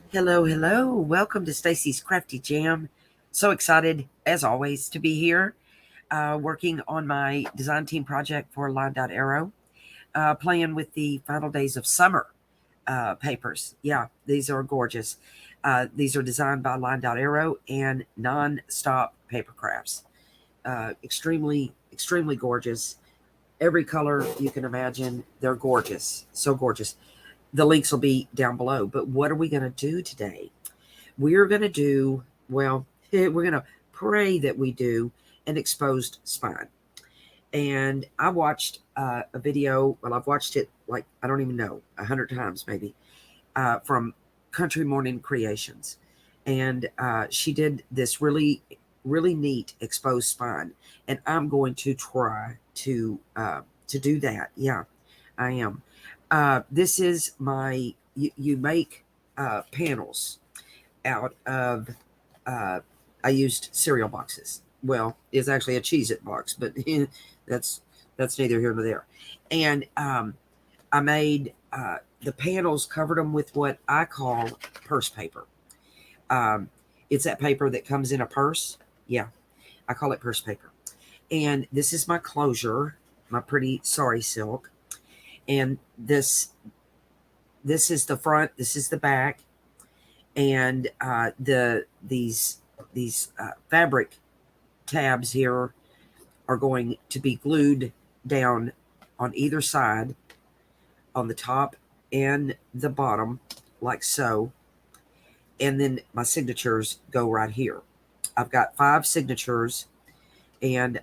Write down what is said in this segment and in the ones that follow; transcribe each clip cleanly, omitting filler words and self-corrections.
Hello, hello. Welcome to Stacy's Crafty Jam. So excited, as always, to be here working on my design team project for LineDotArrow, playing with the final days of summer papers. Yeah, these are gorgeous. These are designed by LineDotArrow and NonStop Papercrafts. Extremely, extremely gorgeous. Every color you can imagine. They're gorgeous. So gorgeous. The links will be down below. But what are we going to do today? We're going to do, well, we're going to pray that we do an exposed spine. And I watched a video, well, I've watched it like, I don't even know, 100 times maybe, from Country Morning Creations. And she did this really, really neat exposed spine. And I'm going to try to do that. Yeah, I am. This is my, you make panels out of, I used cereal boxes. Well, it's actually a Cheez-It box, but that's neither here nor there. And I made the panels, covered them with what I call purse paper. It's that paper that comes in a purse. Yeah, I call it purse paper. And this is my closure, my pretty sari silk. And this is the front. This is the back. And these fabric tabs here are going to be glued down on either side, on the top and the bottom, like so. And then my signatures go right here. I've got 5 signatures, and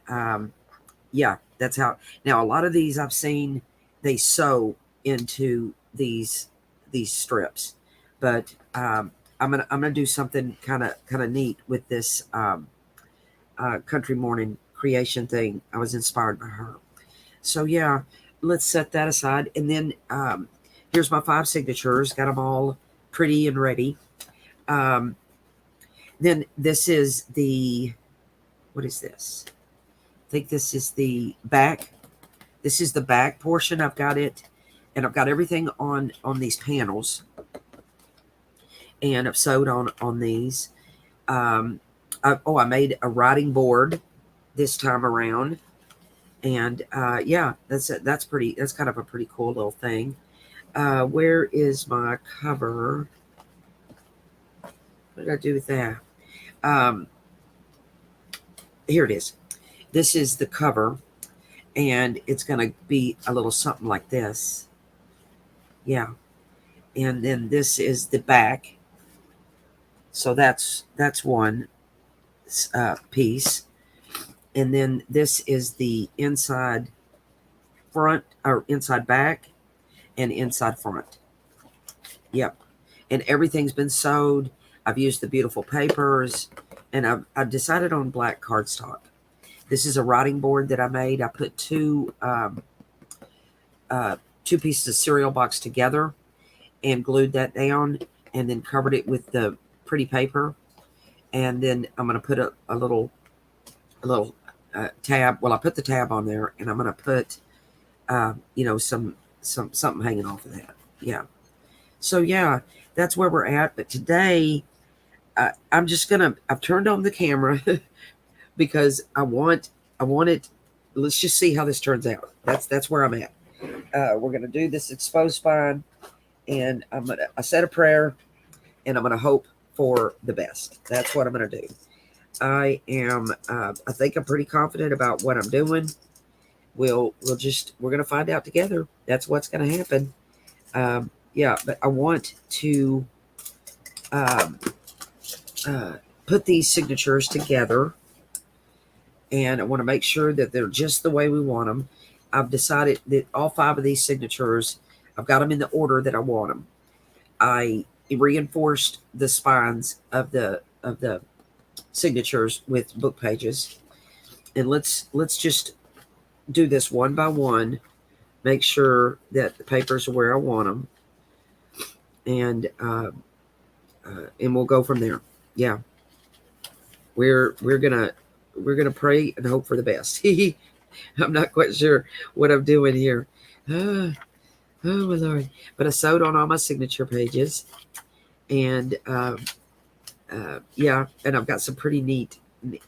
yeah, that's how. Now a lot of these I've seen they sew into these strips, but I'm gonna do something kind of neat with this Country Morning Creation thing. I was inspired by her. So yeah, let's set that aside. And then here's my 5 signatures. Got them all pretty and ready. Then this is the, what is this? I think this is the back. This is the back portion. I've got it, and I've got everything on these panels. And I've sewed on these. I made a writing board this time around, and yeah, that's pretty. That's kind of a pretty cool little thing. Where is my cover? What did I do with that? Here it is. This is the cover, and it's going to be a little something like this. Yeah, and then this is the back. So that's one piece. And then this is the inside front, or inside back, and inside front. Yep. And everything's been sewed. I've used the beautiful papers, and I've decided on black cardstock. This is a writing board that I made. I put two pieces of cereal box together and glued that down, and then covered it with the pretty paper. And then I'm going to put a little tab. Well, I put the tab on there, and I'm going to put something hanging off of that. Yeah. So yeah, that's where we're at. But today, I've turned on the camera because I want it. Let's just see how this turns out. That's where I'm at. We're gonna do this exposed spine, and I said a prayer, and I'm gonna hope for the best. That's what I'm gonna do. I think I'm pretty confident about what I'm doing. We're gonna find out together. That's what's gonna happen. Yeah, but I want to put these signatures together, and I want to make sure that they're just the way we want them. I've decided that all 5 of these signatures, I've got them in the order that I want them. I reinforced the spines of the signatures with book pages, and let's just do this one by one. Make sure that the papers are where I want them, and we'll go from there. Yeah, we're gonna pray and hope for the best. I'm not quite sure what I'm doing here. Oh my Lord! But I sewed on all my signature pages, And yeah, and I've got some pretty neat,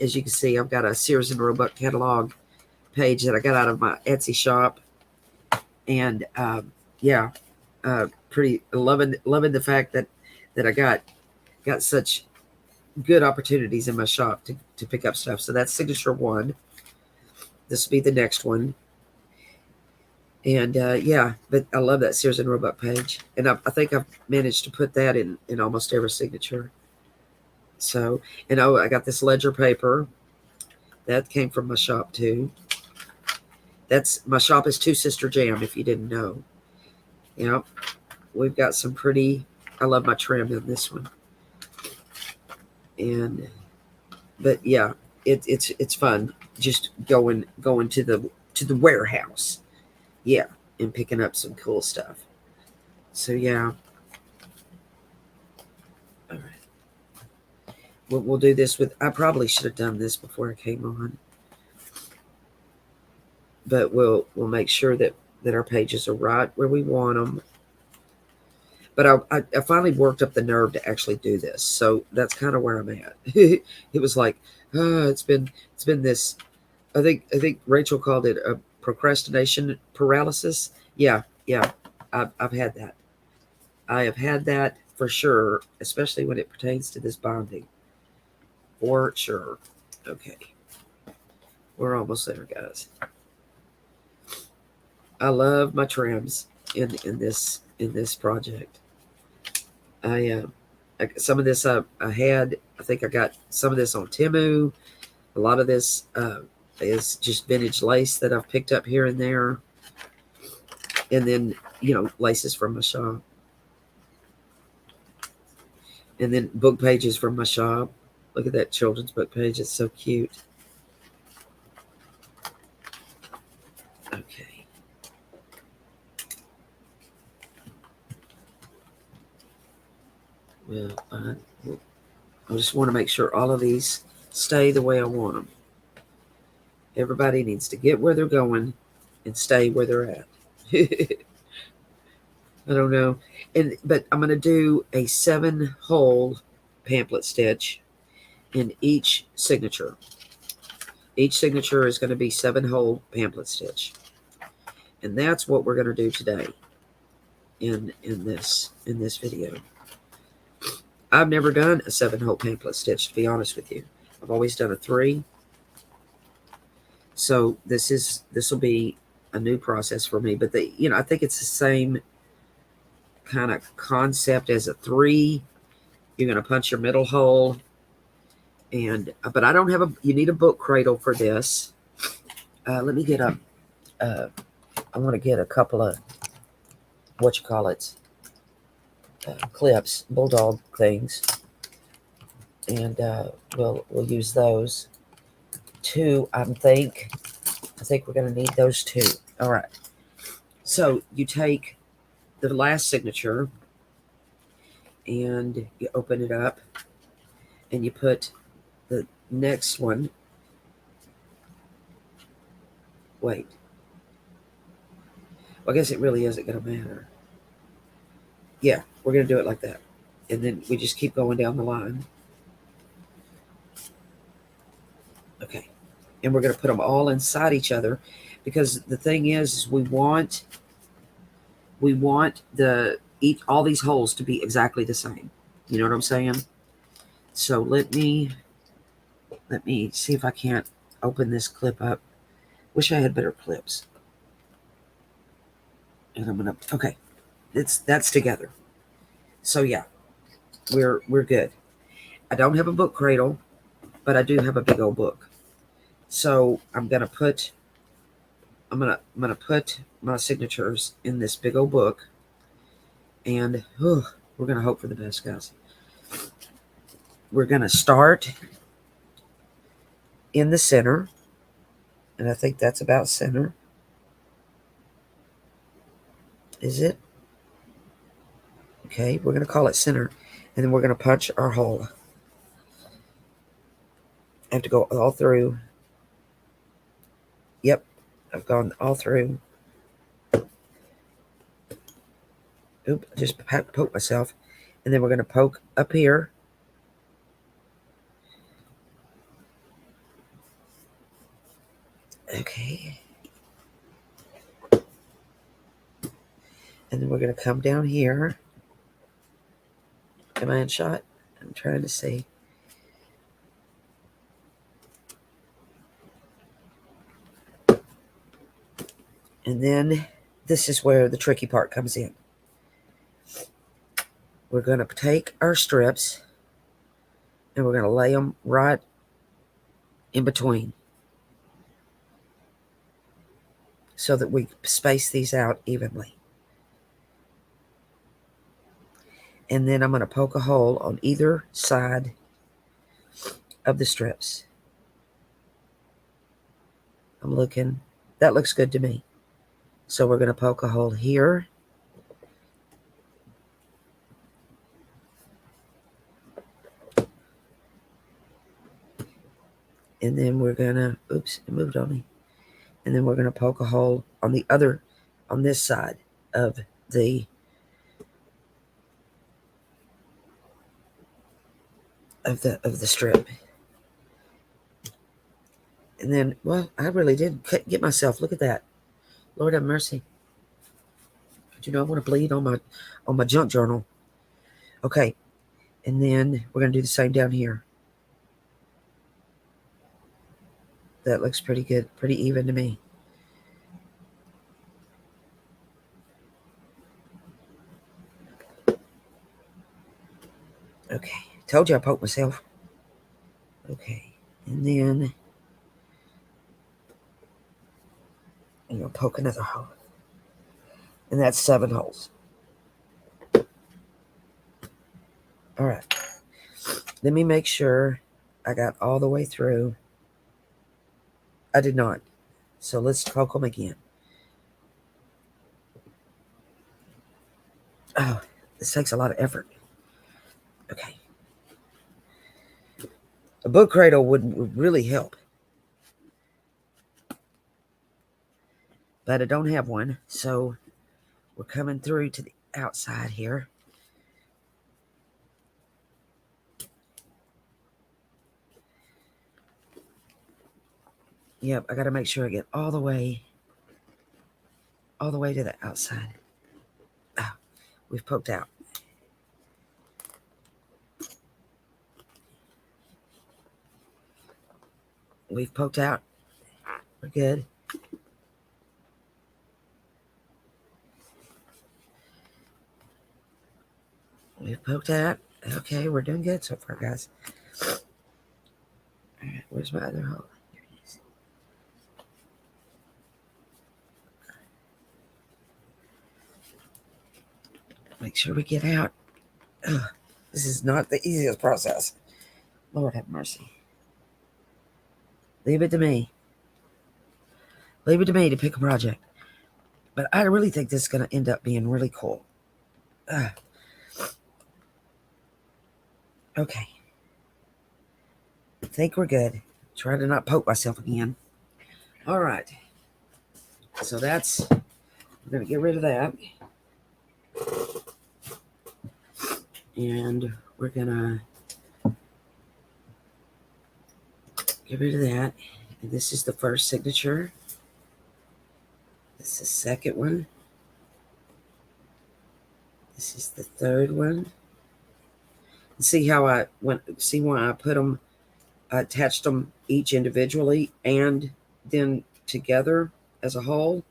as you can see, I've got a Sears and Roebuck catalog page that I got out of my Etsy shop. And yeah, pretty loving the fact that I got such good opportunities in my shop to pick up stuff. So that's signature 1. This will be the next one. And yeah, but I love that Sears and Roebuck page. And I think I've managed to put that in almost every signature. So, and oh, I got this ledger paper. That came from my shop too. My shop is TwoSisterJam, if you didn't know. Yeah, we've got some pretty, I love my trim in this one. And, but yeah, it's fun just going to the warehouse. Yeah, and picking up some cool stuff. So yeah. All right. We'll do this with, I probably should have done this before I came on. But we'll make sure that our pages are right where we want them. But I finally worked up the nerve to actually do this, so that's kind of where I'm at. It was like, it's been this. I think Rachel called it a procrastination paralysis. Yeah, I've had that. I have had that for sure, especially when it pertains to this bonding. For sure. Okay, we're almost there, guys. I love my trims in this project. Some of this I had. I think I got some of this on Temu. A lot of this is just vintage lace that I've picked up here and there, and then laces from my shop, and then book pages from my shop. Look at that children's book page; it's so cute. Okay. Well, I just want to make sure all of these stay the way I want them. Everybody needs to get where they're going and stay where they're at. I don't know. But I'm going to do a 7-hole pamphlet stitch in each signature. Each signature is going to be 7-hole pamphlet stitch. And that's what we're going to do today in this video. I've never done a 7-hole pamphlet stitch, to be honest with you. I've always done a 3. So this will be a new process for me. But I think it's the same kind of concept as a 3. You're going to punch your middle hole. But I don't have you need a book cradle for this. Let me get I want to get a couple of, clips, bulldog things. And we'll use those. 2, I think we're going to need those 2. All right. So you take the last signature and you open it up and you put the next one. Wait. Well, I guess it really isn't going to matter. Yeah, we're going to do it like that. And then we just keep going down the line. Okay. And we're going to put them all inside each other, because the thing is we want all these holes to be exactly the same. You know what I'm saying? So let me see if I can't open this clip up. Wish I had better clips. And I'm gonna, okay, that's together. So yeah, we're good. I don't have a book cradle, but I do have a big old book. So I'm gonna put my signatures in this big old book, and we're gonna hope for the best, guys. We're gonna start in the center, and I think that's about center. Is it? Okay, we're gonna call it center, and then we're gonna punch our hole. I have to go all through. Yep, I've gone all through. Oop, I just poked myself. And then we're going to poke up here. Okay. And then we're going to come down here. Am I in shot? I'm trying to see. And then this is where the tricky part comes in. We're going to take our strips and we're going to lay them right in between so that we space these out evenly. And then I'm going to poke a hole on either side of the strips. I'm looking. That looks good to me. So we're going to poke a hole here. And then we're going to, oops, it moved on me. And then we're going to poke a hole on the other, on this side of the strip. And then, well, I really did get myself. Look at that. Lord have mercy. But you know, I want to bleed on my junk journal. Okay. And then we're going to do the same down here. That looks pretty good. Pretty even to me. Okay. Told you I poked myself. Okay. And then I'm going to poke another hole. And that's 7 holes. All right. Let me make sure I got all the way through. I did not. So let's poke them again. Oh, this takes a lot of effort. Okay. A book cradle would really help. But I don't have one. So we're coming through to the outside here. Yep, I got to make sure I get all the way to the outside. Oh, we've poked out. We've poked out. We're good. We've poked out. Okay, we're doing good so far, guys. All right, where's my other hole? Here it is. Make sure we get out. Ugh, this is not the easiest process. Lord have mercy. Leave it to me. Leave it to me to pick a project. But I really think this is going to end up being really cool. Okay. I think we're good. Try to not poke myself again. All right. So that's, we're going to get rid of that. And we're going to get rid of that. And this is the first signature. This is the second one. This is the third one. See how I went, see why I put them, I attached them each individually and then together as a whole.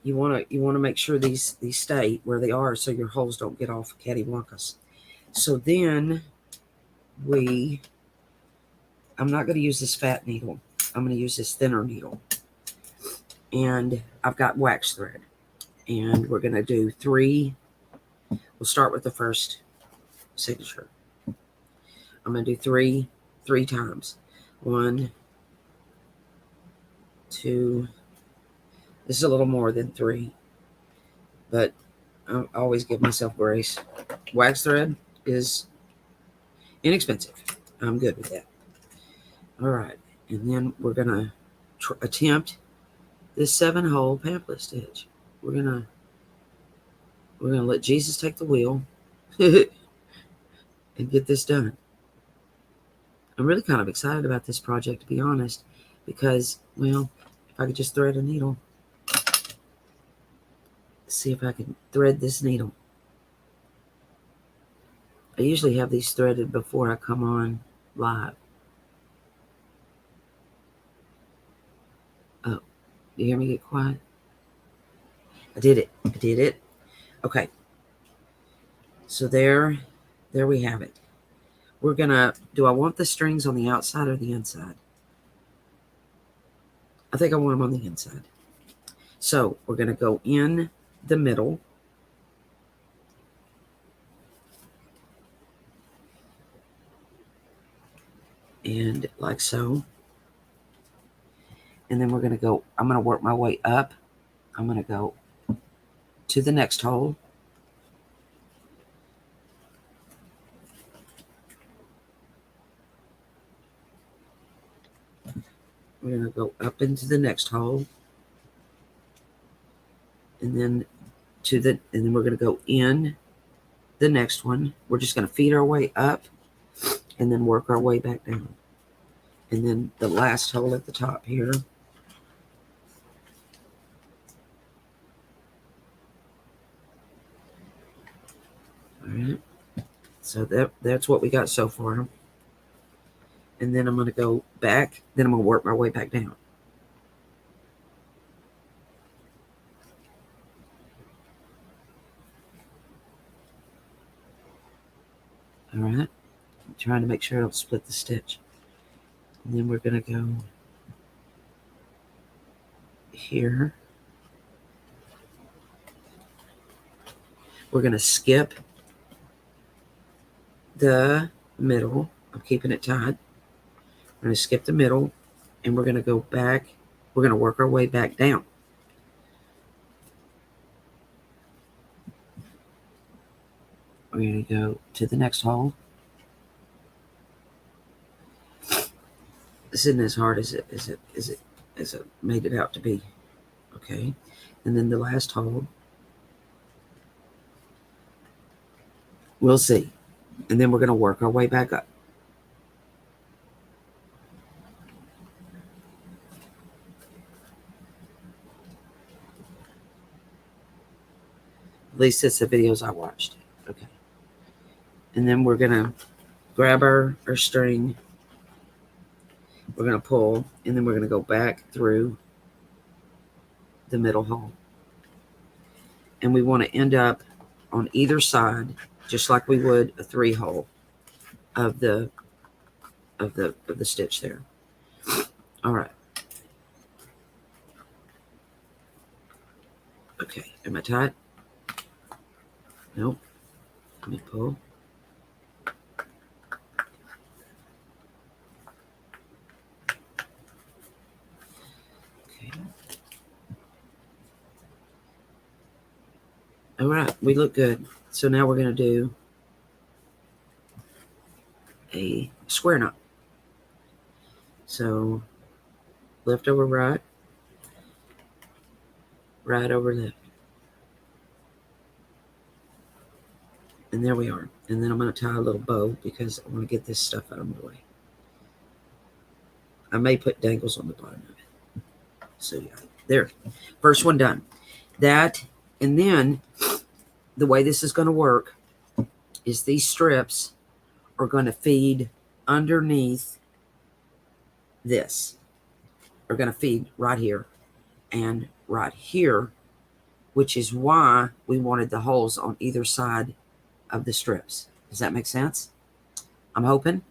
You want to make sure these stay where they are so your holes don't get off cattywampus. So then I'm not going to use this fat needle. I'm going to use this thinner needle. And I've got wax thread. And we're going to do 3. We'll start with the first signature. I'm going to do 3 times. 1, 2. This is a little more than 3. But I always give myself grace. Wax thread is inexpensive. I'm good with that. All right. And then we're going to attempt this 7-hole pamphlet stitch. We're gonna let Jesus take the wheel. and get this done. I'm really kind of excited about this project, to be honest, because, well, if I could just thread a needle. See if I can thread this needle. I usually have these threaded before I come on live. Oh, you hear me get quiet? I did it. I did it. Okay. So there we have it. We're gonna, do I want the strings on the outside or the inside? I think I want them on the inside. So we're gonna go in the middle. And like so. And then we're gonna go, I'm gonna work my way up. I'm gonna go to the next hole. We're going to go up into the next hole. And then we're going to go in the next one. We're just going to feed our way up and then work our way back down. And then the last hole at the top here. All right. So that's what we got so far. And then I'm going to go back. Then I'm going to work my way back down. All right. I'm trying to make sure I don't split the stitch. And then we're going to go here. We're going to skip the middle. I'm keeping it tied. We're going to skip the middle, and we're going to go back. We're going to work our way back down. We're going to go to the next hole. This isn't as hard as it made it out to be. Okay, and then the last hole. We'll see, and then we're going to work our way back up. At least it's the videos I watched. Okay. And then we're going to grab our string. We're going to pull, and then we're going to go back through the middle hole. And we want to end up on either side, just like we would a 3-hole of the stitch there. All right. Okay, am I tied? Nope. Let me pull. Okay. All right, we look good. So now we're going to do a square knot. So left over right, right over left. And there we are. And then I'm going to tie a little bow because I want to get this stuff out of my way. I may put dangles on the bottom of it. So yeah, there. First one done. That, and then the way this is going to work is these strips are going to feed underneath this. Are going to feed right here and right here, which is why we wanted the holes on either side of the strips. Does that make sense? I'm hoping.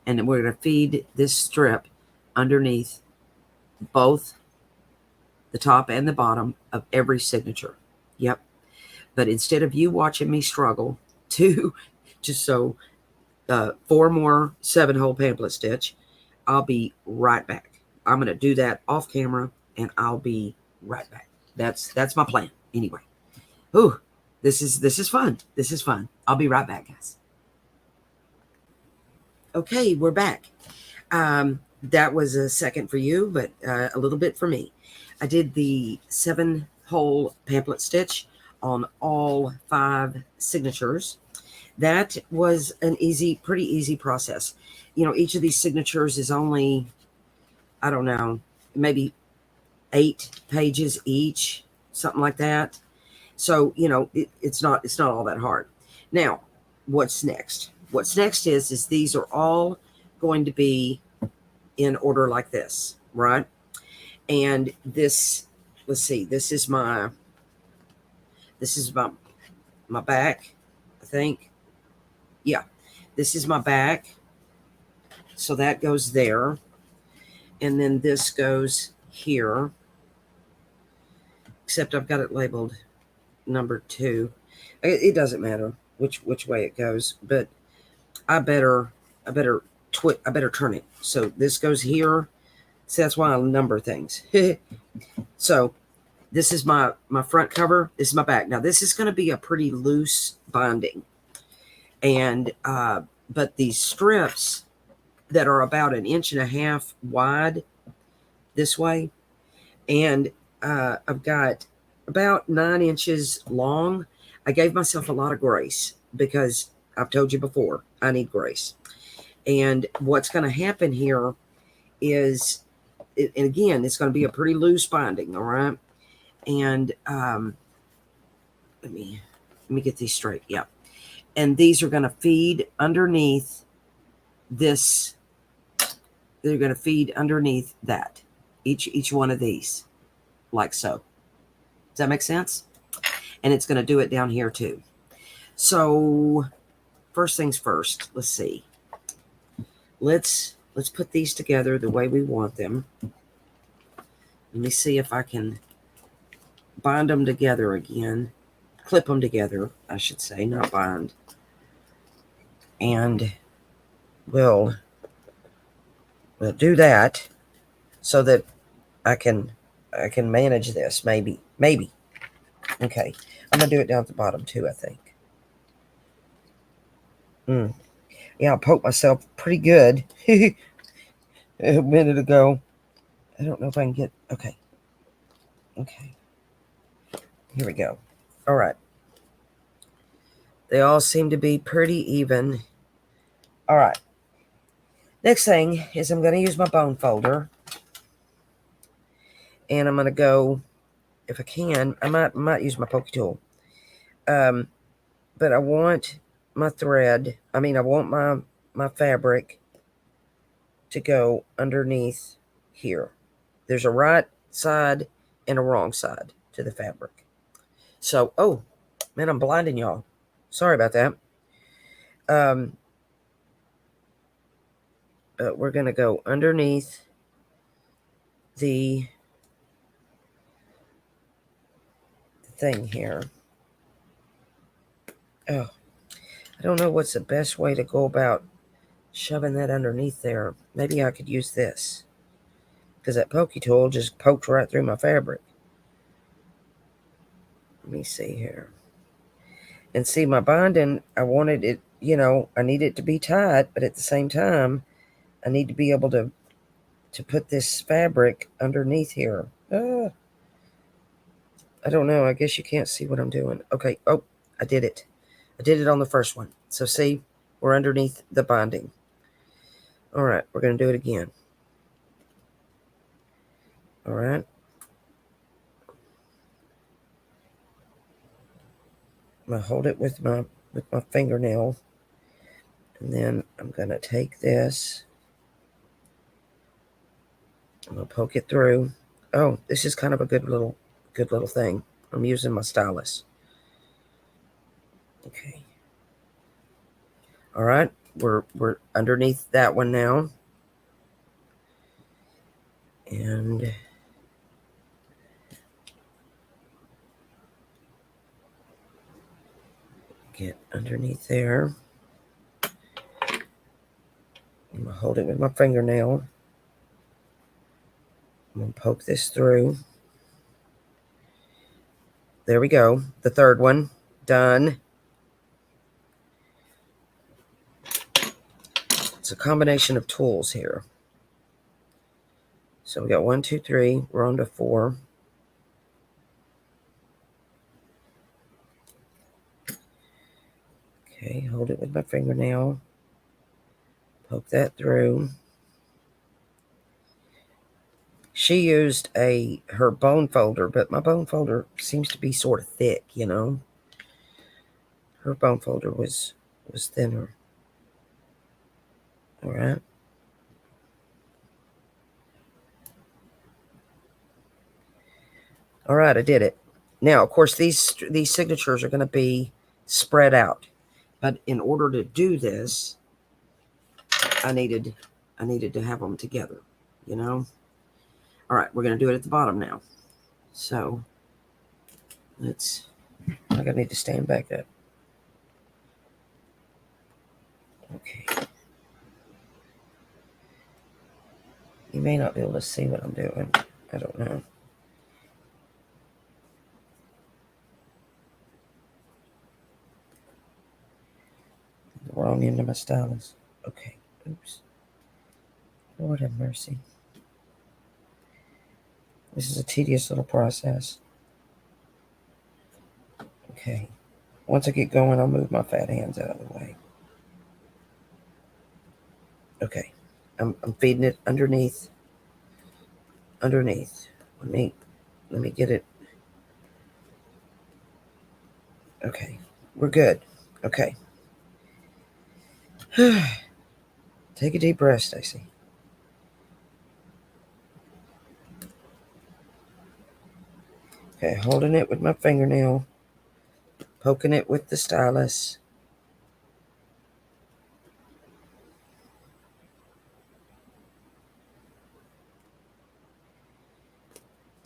And then we're going to feed this strip underneath both the top and the bottom of every signature. Yep. But instead of you watching me struggle to just sew 4 more 7-hole pamphlet stitch, I'll be right back. I'm going to do that off camera, and I'll be right back. That's my plan anyway. Ooh, this is fun. This is fun. I'll be right back, guys. Okay, we're back. That was a second for you, but a little bit for me. I did the 7-hole pamphlet stitch on all 5 signatures. that was an pretty easy process. You know, each of these signatures is only, I don't know, maybe 8 pages each, something like that. So, you know, it's not all that hard. Now, what's next? What's next is these are all going to be in order like this, right? And this, let's see, this is my back, I think. Yeah, this is my back. So that goes there. And then this goes here. Except I've got it labeled number 2. It doesn't matter which way it goes, but I better turn it. So this goes here. So that's why I number things. So this is my front cover. This is my back. Now this is going to be a pretty loose binding, and but these strips that are about 1.5 inches wide this way, and I've got about 9 inches long. I gave myself a lot of grace because I've told you before, I need grace. And what's going to happen here is, and again, it's going to be a pretty loose binding, all right? And let me get these straight. Yeah. And these are going to feed underneath this. They're going to feed underneath that, each one of these, like so. Does that make sense? And it's going to do it down here too. So first things first, let's see. Let's put these together the way we want them. Let me see if I can bind them together again. Clip them together, I should say, not bind. And we'll do that so that I can manage this, maybe. Okay, I'm gonna do it down at the bottom too, I think. Yeah, I poked myself pretty good a minute ago. I don't know if I can get, okay. Here we go. All right. They all seem to be pretty even. All right. Next thing is I'm going to use my bone folder. And I'm going to go, if I can, I might use my pokey tool. But I want my thread, I want my fabric to go underneath here. There's a right side and a wrong side to the fabric. So, oh, man, I'm blinding y'all. Sorry about that. But we're going to go underneath the thing here. Oh, I don't know what's the best way to go about shoving that underneath there. Maybe I could use this, because that pokey tool just poked right through my fabric. Let me see here. And see, my binding, I wanted it, I need it to be tight, but at the same time, I need to be able to put this fabric underneath here. I don't know. I guess you can't see what I'm doing. Okay. Oh, I did it. I did it on the first one. So see, we're underneath the binding. All right. We're going to do it again. All right. I'm going to hold it with my fingernail. And then I'm going to take this. I'm going to poke it through. Oh, this is kind of a good little thing. I'm using my stylus. Okay. All right. We're underneath that one now. And get underneath there. I'm going to hold it with my fingernail. I'm going to poke this through. There we go. The third one. Done. It's a combination of tools here. So we got 1, 2, 3. We're on to 4. Okay, hold it with my fingernail. Poke that through. She used her bone folder, but my bone folder seems to be sort of thick, you know. Her bone folder was thinner. All right. All right, I did it. Now, of course, these signatures are going to be spread out. But in order to do this, I needed to have them together, you know. All right, we're going to do it at the bottom now. So I'm going to need to stand back up. Okay. You may not be able to see what I'm doing. I don't know. The wrong end of my stylus. Okay. Oops. Lord have mercy. This is a tedious little process. Okay. Once I get going, I'll move my fat hands out of the way. Okay. I'm feeding it underneath. Let me get it. Okay. We're good. Okay. Take a deep breath, Stacy. Okay, holding it with my fingernail, poking it with the stylus.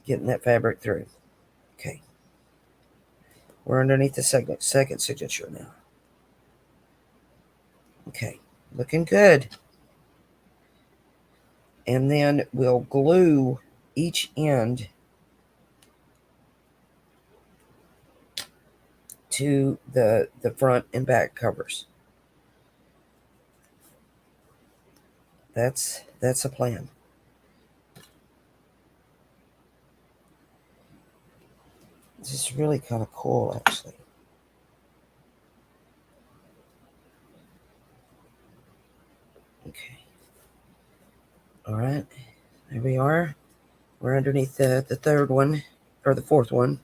Getting that fabric through. Okay. We're underneath the second signature now. Okay, looking good. And then we'll glue each end to the front and back covers. That's a plan. This is really kind of cool, actually. Okay. All right. There we are. We're underneath the third one, or the fourth one.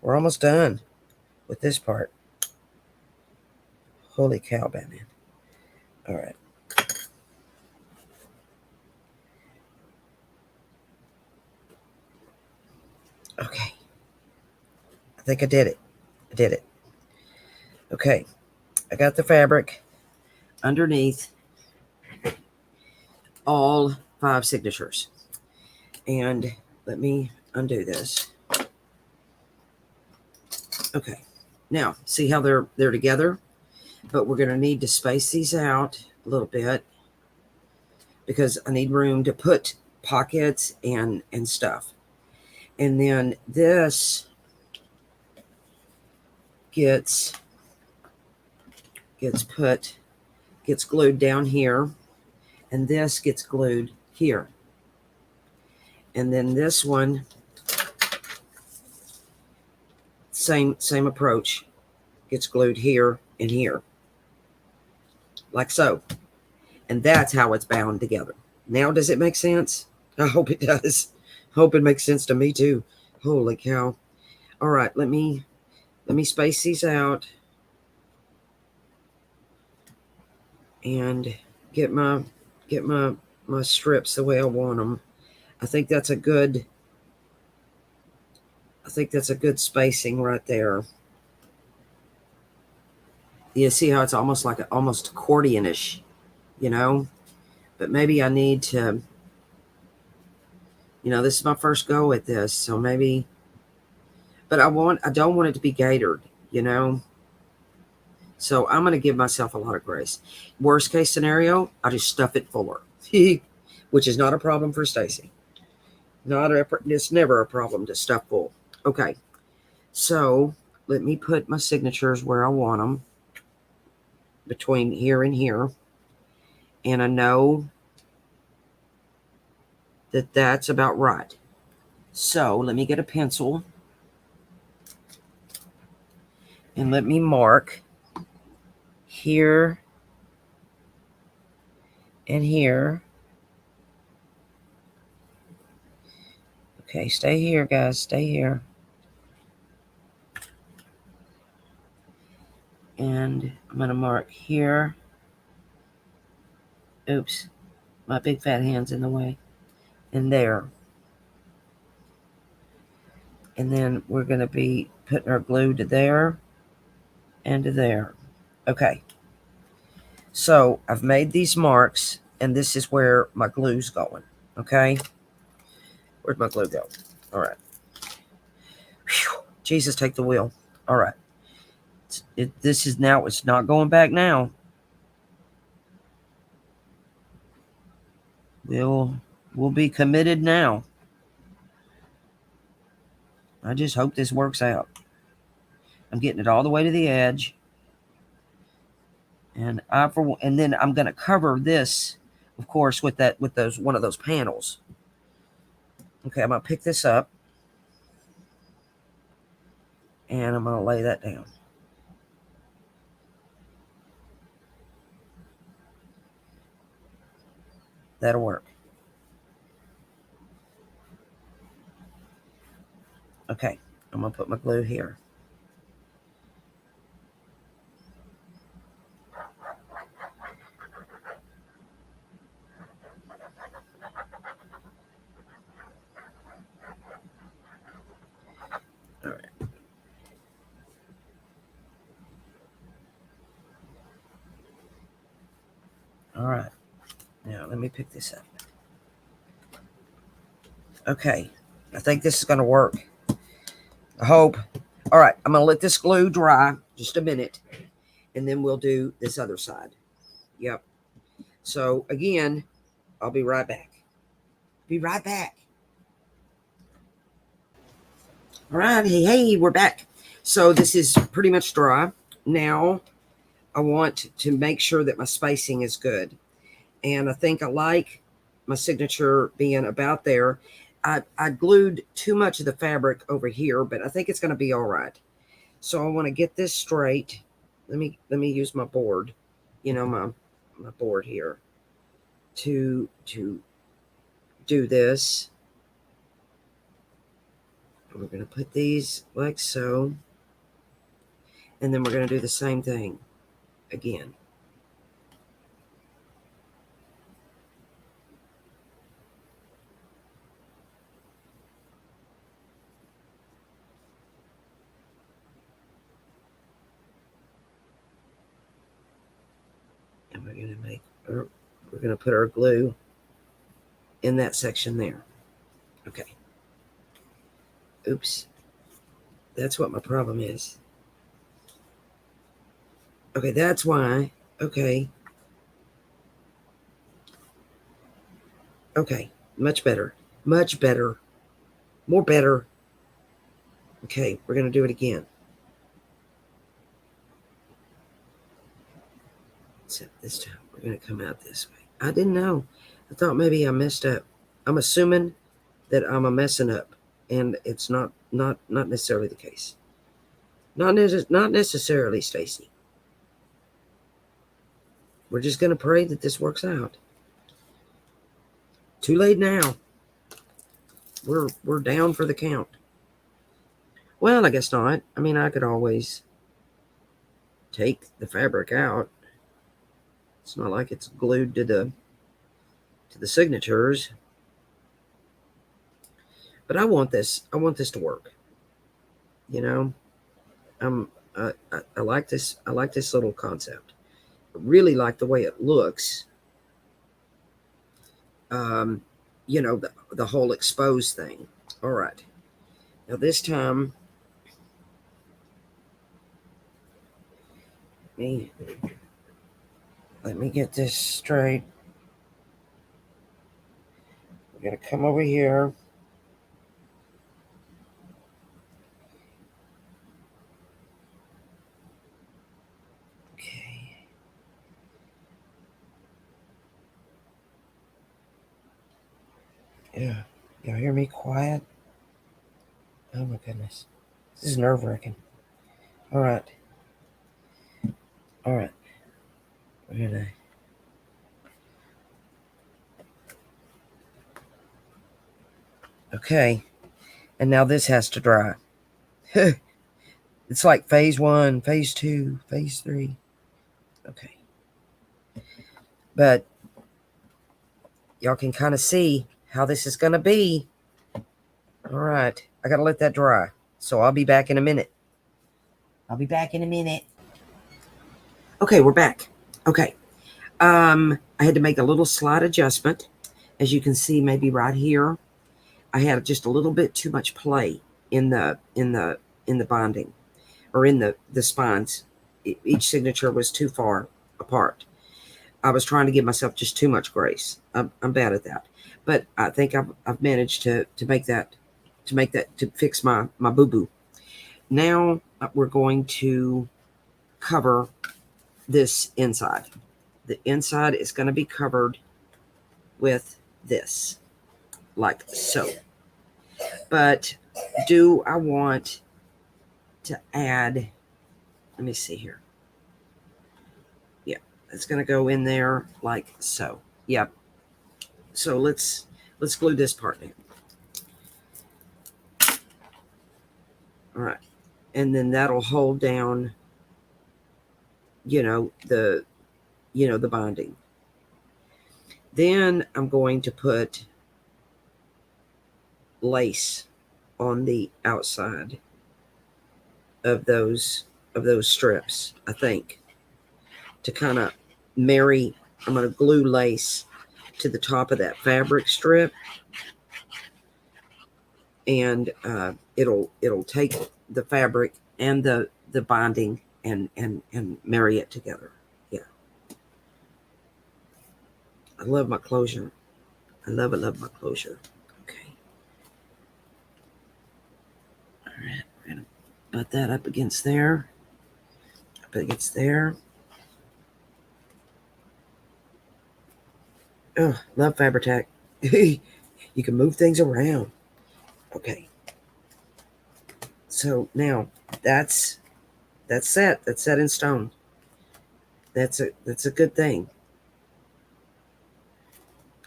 We're almost done with this part. Holy cow, Batman. All right. Okay. I think I did it. Okay. I got the fabric underneath all 5 signatures. And let me undo this. Okay. Now, see how they're together? But we're going to need to space these out a little bit because I need room to put pockets and stuff. And then this gets glued down here, and this gets glued here. And then this one, same approach, gets glued here and here, like so. And that's how it's bound together. Now, does it make sense? I hope it does. Hope it makes sense to me too. Holy cow. All right, let me space these out and get my strips the way I want them. I think that's a good spacing right there. You see how it's almost like almost accordionish, you know? But maybe I need to, you know, this is my first go at this, so maybe, but I don't want it to be gaitered, you know? So I'm going to give myself a lot of grace. Worst case scenario, I just stuff it fuller, which is not a problem for Stacy. It's never a problem to stuff full. Okay, so let me put my signatures where I want them, between here and here, and I know that that's about right. So let me get a pencil and let me mark here and here. Okay, stay here, guys. Stay here. And I'm going to mark here. Oops. My big fat hand's in the way. And there. And then we're going to be putting our glue to there and to there. Okay. So I've made these marks, and this is where my glue's going. Okay. Where'd my glue go? All right. Whew. Jesus, take the wheel. All right. This is now, it's not going back now. We'll be committed now. I just hope this works out. I'm getting it all the way to the edge. And then I'm going to cover this, of course, with one of those panels. Okay, I'm going to pick this up. And I'm going to lay that down. That'll work. Okay, I'm going to put my glue here. All right. All right. Now, let me pick this up. Okay, I think this is going to work. I hope. All right, I'm going to let this glue dry just a minute, and then we'll do this other side. Yep. So, again, I'll be right back. Be right back. All right, hey, we're back. So this is pretty much dry. Now I want to make sure that my spacing is good. And I think I like my signature being about there. I glued too much of the fabric over here, but I think it's going to be all right. So I want to get this straight. Let me use my board, my board here to do this. We're going to put these like so. And then we're going to do the same thing again. And we're going to put our glue in that section there. Okay. Oops. That's what my problem is. Okay, that's why. Okay. Okay, much better. Much better. More better. Okay, we're going to do it again. Except this time, we're going to come out this way. I didn't know. I thought maybe I messed up. I'm assuming that I'm a messing up, and it's not necessarily the case. Not necessarily, Stacy. We're just going to pray that this works out. Too late now. We're down for the count. Well, I guess not. I mean, I could always take the fabric out. It's not like it's glued to the signatures. But I want this to work. I like this. I like this little concept. I really like the way it looks. The whole exposed thing. All right. Now this time, let me get this straight. We're gonna come over here. Okay. Yeah. Y'all hear me quiet? Oh my goodness. This is nerve-wracking. All right. All right. We're gonna okay, and now this has to dry. It's like phase 1, phase 2, phase 3. Okay. But y'all can kind of see how this is going to be. All right. I got to let that dry. So I'll be back in a minute. Okay, we're back. Okay. I had to make a little slight adjustment. As you can see, maybe right here, I had just a little bit too much play in the binding, or in the spines. Each signature was too far apart. I was trying to give myself just too much grace. I'm bad at that, but I think I've managed to fix my boo boo. Now we're going to cover this inside. The inside is going to be covered with this, like so. But do I want to add? Let me see here. Yeah, it's going to go in there like so. Yep. So let's glue this part in. All right, and then that'll hold down, the binding. Then I'm going to put lace on the outside of those strips, I think, to kind of marry. I'm going to glue lace to the top of that fabric strip, and it'll take the fabric and the binding and marry it together. Yeah, I love my closure. I love my closure. Okay. All right, we're gonna butt that up against there. Up against there. Oh, love Fabri-Tac. You can move things around. Okay. So now that's set. That's set in stone. That's a good thing.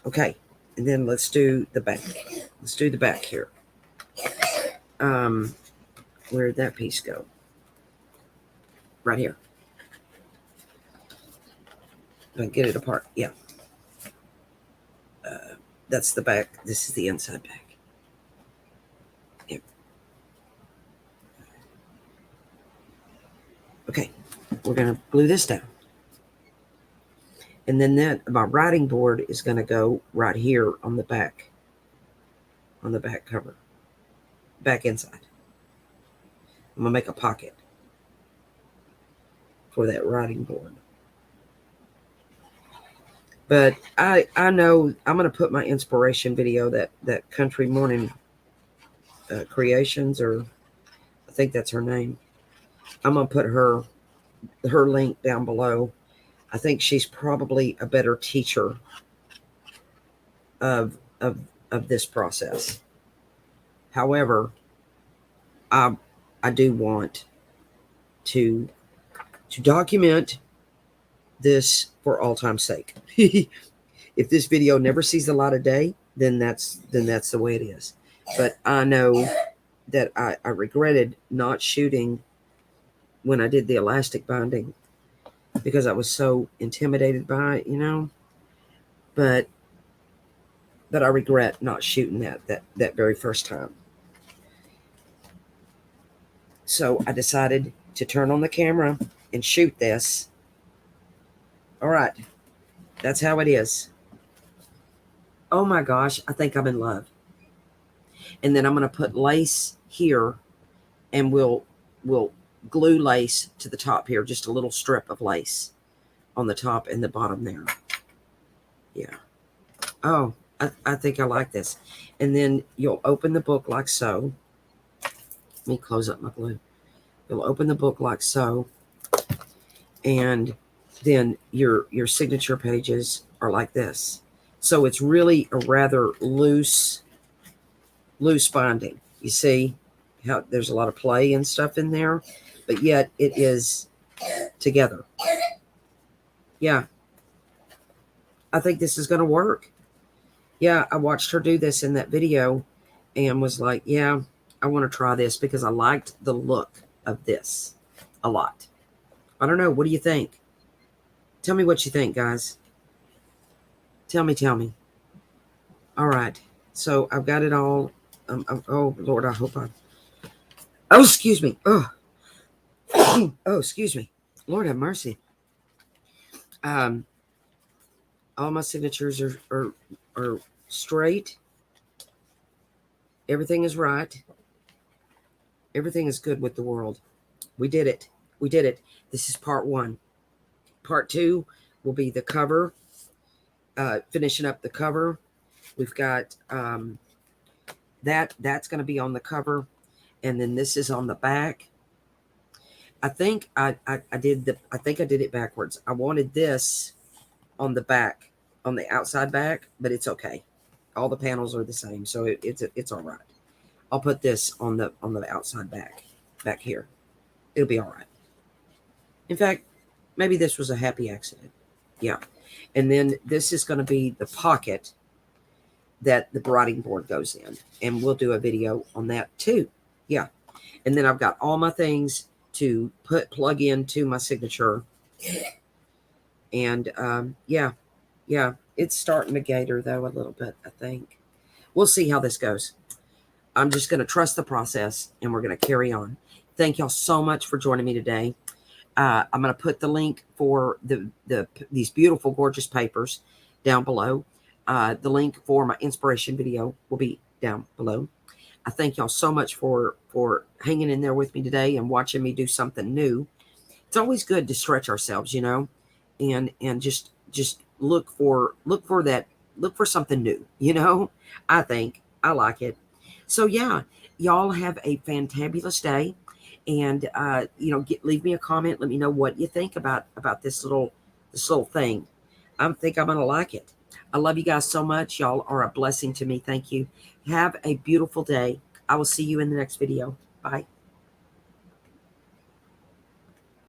Okay, and then let's do the back. Let's do the back here. Where'd that piece go? Right here. Get it apart. Yeah. That's the back. This is the inside back. Yeah. Okay, we're gonna glue this down. And then my writing board is going to go right here on the back cover, back inside. I'm going to make a pocket for that writing board. But I know I'm going to put my inspiration video, that Country Morning Creations, or I think that's her name. I'm going to put her link down below. I think she's probably a better teacher of this process. However, I do want to document this for all time's sake. If this video never sees the light of day, then that's the way it is. But I know that I regretted not shooting when I did the elastic binding, because I was so intimidated by it, But I regret not shooting that very first time. So I decided to turn on the camera and shoot this. All right, that's how it is. Oh my gosh, I think I'm in love. And then I'm going to put lace here, and we'll glue lace to the top here, just a little strip of lace on the top and the bottom there. Yeah. Oh, I think I like this. And then you'll open the book like so. Let me close up my glue. You'll open the book like so, and then your signature pages are like this. So it's really a rather loose binding. You see how there's a lot of play and stuff in there, but yet it is together. Yeah, I think this is going to work. Yeah, I watched her do this in that video and was like, yeah, I want to try this because I liked the look of this a lot. I don't know. What do you think? Tell me what you think, guys. Tell me. All right. So I've got it all. Oh, Lord, I hope I... Oh, excuse me. Oh, oh, excuse me. Lord have mercy. All my signatures are straight. Everything is right. Everything is good with the world. We did it. We did it. This is part 1. Part 2 will be the cover. Finishing up the cover. We've got that's going to be on the cover, and then this is on the back. I think I did it backwards. I wanted this on the back, on the outside back, but it's okay. All the panels are the same, so it's all right. I'll put this on the outside back here. It'll be all right. In fact, maybe this was a happy accident. Yeah. And then this is going to be the pocket that the writing board goes in, and we'll do a video on that too. Yeah. And then I've got all my things to plug into my signature. And yeah, it's starting to gator though a little bit, I think. We'll see how this goes. I'm just going to trust the process, and we're going to carry on. Thank y'all so much for joining me today. I'm going to put the link for these beautiful, gorgeous papers down below. The link for my inspiration video will be down below. I thank y'all so much for hanging in there with me today and watching me do something new. It's always good to stretch ourselves, you know, and just look for something new, you know. I think I like it. So yeah, y'all have a fantabulous day, and you know, leave me a comment. Let me know what you think about this little thing. I think I'm gonna like it. I love you guys so much. Y'all are a blessing to me. Thank you. Have a beautiful day. I will see you in the next video. Bye.